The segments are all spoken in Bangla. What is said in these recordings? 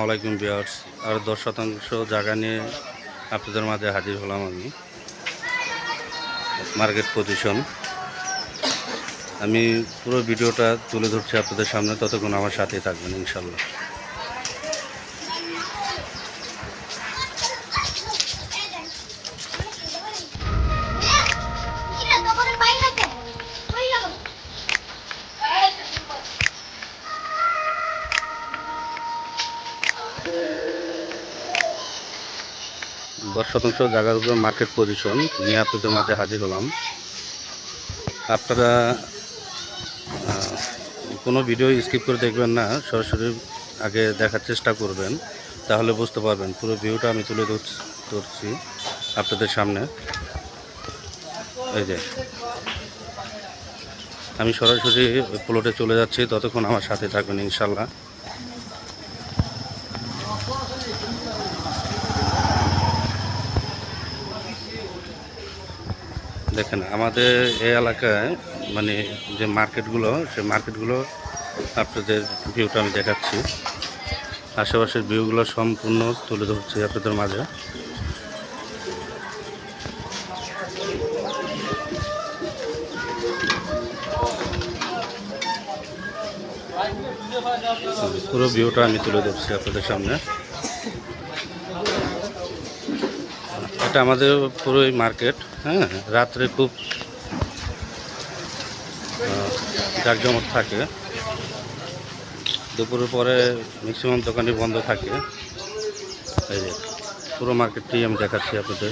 আলাইকুম ভিউয়ার্স। আর 10% জায়গা নিয়ে আপনাদের মাঝে হাজির হলাম আমি। মার্কেট পজিশন আমি পুরো ভিডিওটা তুলে ধরছি আপনাদের সামনে, ততক্ষণ আমার সাথেই থাকবেন ইনশাল্লাহ। দশ শতাংশ জায়গার উপর মার্কেট পজিশন নিয়ে আপনাদের মাঝে হাজির হলাম। আপনারা কোনো ভিডিও স্কিপ করে দেখবেন না, সরাসরি আগে দেখার চেষ্টা করবেন, তাহলে বুঝতে পারবেন। পুরো ভিউটা আমি তুলে ধরছি আপনাদের সামনে। এই যে আমি সরাসরি প্লটে চলে যাচ্ছি, ততক্ষণ আমার সাথে থাকবেন ইনশাল্লাহ। দেখেন আমাদের এই এলাকায় মানে যে মার্কেটগুলো, সেই মার্কেটগুলো আপনাদের ভিউটা আমি দেখাচ্ছি। আশেপাশের ভিউগুলো সম্পূর্ণ তুলে ধরছি আপনাদের মাঝে। পুরো ভিউটা আমি তুলে ধরছি আপনাদের সামনে। এটা আমাদের পুরোই মার্কেট, হ্যাঁ। রাত্রে খুব জাঁকজমক থাকে, দুপুরের পরে ম্যাক্সিমাম দোকানই বন্ধ থাকে। এই যে পুরো মার্কেটটি আমি দেখাচ্ছি আপনাদের।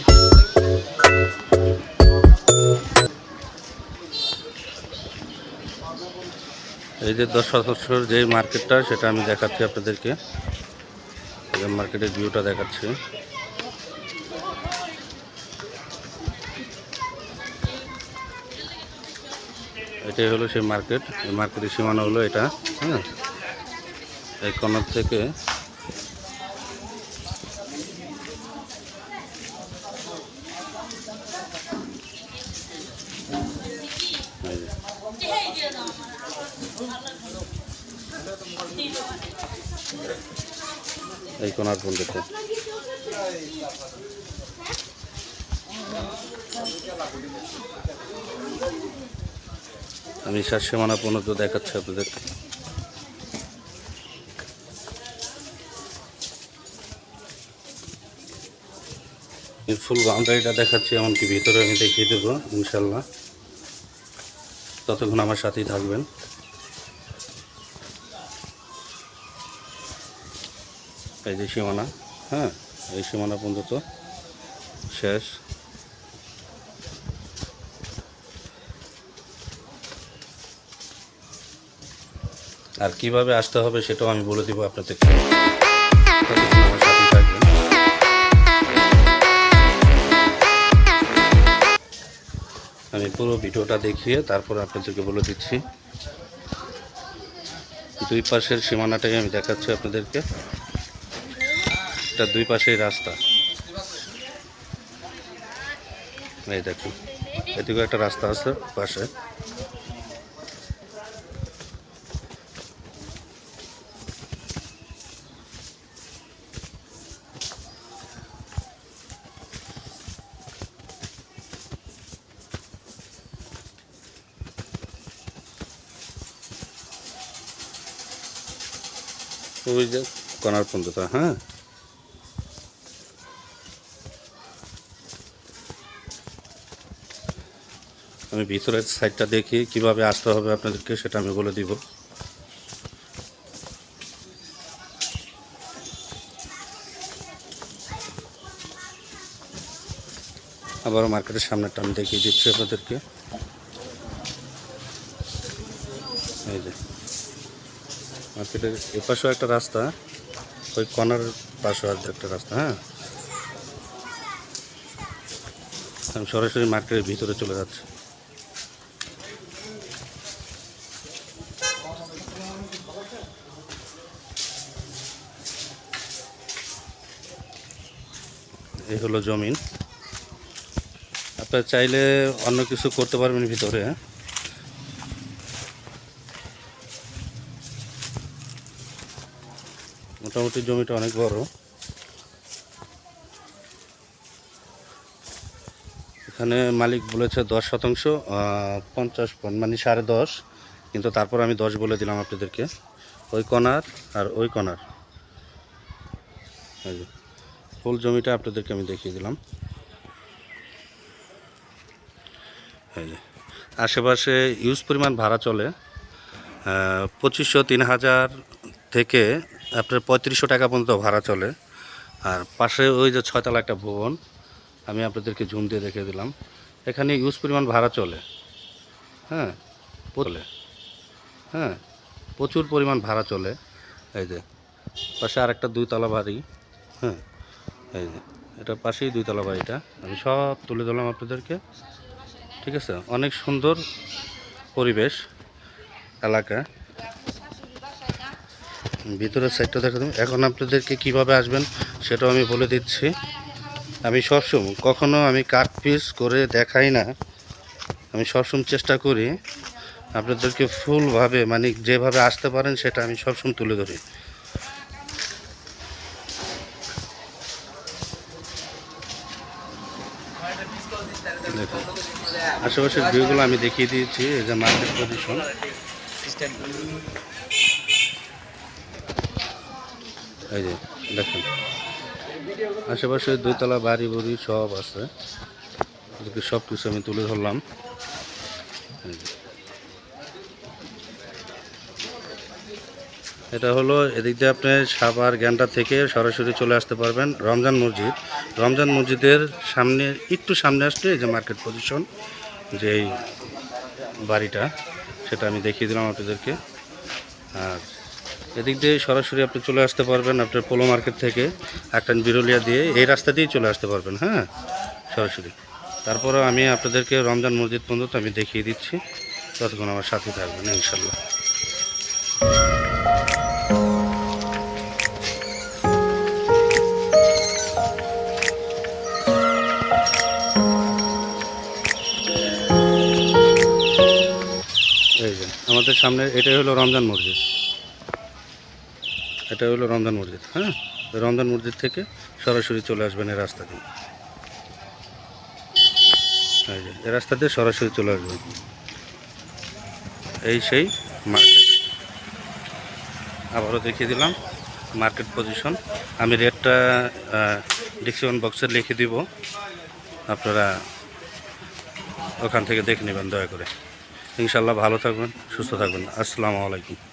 এই যে 10% যে মার্কেটটা, সেটা আমি দেখাচ্ছি আপনাদেরকে। মার্কেটের ভিউটা দেখাচ্ছি। এটাই হলো সেই মার্কেট। এই মার্কেটের সীমানা হলো এটা, হ্যাঁ। এই কর্নার থেকে এই কর্নার পর্যন্ত আমি শেষ সীমানা পর্যন্ত দেখাচ্ছি আপনাদের। ফুল বাউন্ডারিটা দেখাচ্ছি, এমনকি ভিতরে আমি দেখিয়ে দেবো ইনশাল্লাহ। ততক্ষণ আমার সাথেই থাকবেন। এই যে সীমানা, হ্যাঁ, এই সীমানা পর্যন্ত শেষ। আর কিভাবে আসতে হবে সেটাও আমি বলে দিব আপনাদেরকে। আমার সাথেই থাকবেন। আমি পুরো ভিডিওটা দেখিয়ে তারপর আপনাদেরকে বলে দিচ্ছি। দুই পাশের সীমানাটাই আমি দেখাচ্ছি আপনাদেরকে। এটা দুই পাশেই রাস্তা। এই দেখুন, এদিকে একটা রাস্তা আছে পাশে। ওই যে কর্নার পর্যন্ত, হ্যাঁ। আমি ভিতরের সাইডটা দেখি কিভাবে আসতে হবে আপনাদেরকে, সেটা আমি বলে দিব। আবারও মার্কেটের সামনেটা আমি দেখিয়ে দিচ্ছি আপনাদেরকে। এই যে মার্কেটের এপাশেও একটা রাস্তা, ওই কর্নার পাশেও একটা রাস্তা, হ্যাঁ। আমি সরাসরি মার্কেটের ভিতরে চলে যাচ্ছি। এই হলো জমিন। আপনারা চাইলে অন্য কিছু করতে পারবেন ভিতরে, হ্যাঁ। মোটামুটি জমিটা অনেক বড়। এখানে মালিক বলেছে 10%, 50 পয়েন্ট মানে 10.5, কিন্তু তারপর আমি 10 বলে দিলাম আপনাদেরকে। ওই কণার আর ওই কণার এই যে ফুল জমিটা আপনাদেরকে আমি দেখিয়ে দিলাম। এই যে আশেপাশে ইউজ পরিমাণ ভাড়া চলে 2500, 3000 থেকে আপনার 3500 টাকা পর্যন্ত ভাড়া চলে। আর পাশে ওই যে 6 তলা একটা ভবন আমি আপনাদেরকে জুম দিয়ে দেখিয়ে দিলাম, এখানে ইউজ পরিমাণ ভাড়া চলে। হ্যাঁ চলে, হ্যাঁ প্রচুর পরিমাণ ভাড়া চলে। এই যে পাশে আর একটা 2 তলা বাড়ি। হ্যাঁ এই যে এটা পাশেই 2 তলা বাড়িটা আমি সব তুলে ধরলাম আপনাদেরকে। ঠিক আছে, অনেক সুন্দর পরিবেশ এলাকা। ভিতরের সাইডটা দেখা দেবেন। এখন আপনাদেরকে কিভাবে আসবেন সেটাও আমি বলে দিচ্ছি। আমি সবসময় কখনো আমি কাট পিস করে দেখাই না, আমি সবসময় চেষ্টা করি আপনাদেরকে ফুলভাবে মানে যেভাবে আসতে পারেন সেটা আমি সবসময় তুলে ধরি। দেখুন আশেপাশের ভিউগুলো আমি দেখিয়ে দিয়েছি। এই যে মার্কেট পজিশন, এই যে দেখুন আশেপাশে 2 তলা বাড়ি বুড়ি সব আছে, সব কিছু আমি তুলে ধরলাম। এটা হলো এদিক দিয়ে আপনি সাভার গ্যান্ডা থেকে সরাসরি চলে আসতে পারবেন রমজান মসজিদ। রমজান মসজিদের সামনে একটু সামনে আসলে এই যে মার্কেট পজিশন, যেই বাড়িটা সেটা আমি দেখিয়ে দিলাম আপনাদেরকে। আর এদিক দিয়ে সরাসরি আপনি চলে আসতে পারবেন আপনার পোলো মার্কেট থেকে একটা বিরুলিয়া দিয়ে এই রাস্তা দিয়েই চলে আসতে পারবেন। হ্যাঁ সরাসরি। তারপরেও আমি আপনাদেরকে রমজান মসজিদ পর্যন্ত আমি দেখিয়ে দিচ্ছি, ততক্ষণ আমার সাথে থাকবেন ইনশাল্লাহ। এই যে আমাদের সামনে এটাই হলো রমজান মসজিদ, এটা হলো রমজান মসজিদ। হ্যাঁ রমজান মসজিদ থেকে সরাসরি চলে আসবেন এই রাস্তা দিয়ে। এই যে এই রাস্তা দিয়ে সরাসরি চলে আসবেন, এই সেই মার্কেট। আবারও দেখিয়ে দিলাম মার্কেট পজিশন। আমি রেটটা ডিসক্রিপশন বক্সে লিখে দিব, আপনারা ওখান থেকে দেখে নেবেন দয়া করে। ইনশাল্লাহ ভালো থাকবেন, সুস্থ থাকবেন। আসসালামু আলাইকুম।